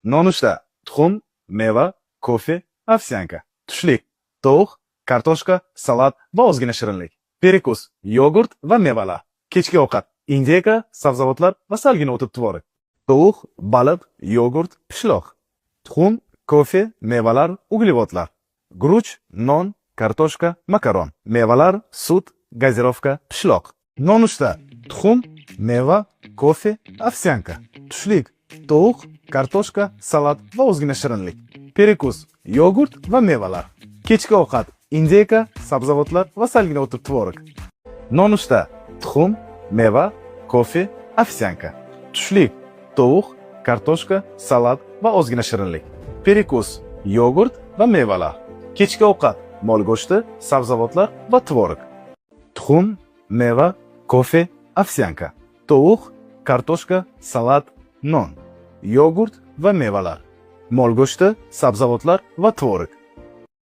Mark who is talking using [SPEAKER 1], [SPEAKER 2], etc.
[SPEAKER 1] Nonushta: tuxum, meva, kofe, ovsyanka. Tushlik: tovuq, kartoshka, salat va ozgina shirinlik. Perikus: yogurt va mevalar. Kechki ovqat: indeyka, sabzavotlar va salgina o'tib tvorog. Tovuq, baliq, yogurt, pishloq. Tuxum, kofe, mevalar, uglevodlar. Guruch, non, kartoshka, makaron. Mevalar, sut, gazirovka, pishloq. Nonushta: tuxum, meva, kofe, ovsyanka. Tushlik: tovuq, kartoshka, salat va ozgina shirinlik. Perikus: yogurt va mevalar. Kechki ovqat: indeyka, sabzavotlar va salgina o'tib tvorog. Nonushta: tuxum, meva, kofe, ovsyanka. Tushlik: tovuq, kartoshka, salat va ozgina shirinlik. Perikus: yogurt va mevalar. Kechki ovqat: mol go'shti, sabzavotlar va tvorog. Tuxum, meva, kofe, ovsyanka. Tovuq, kartoshka, salat, non. Yogurt va mevalar. Mol go'shti, sabzavotlar va tvorog.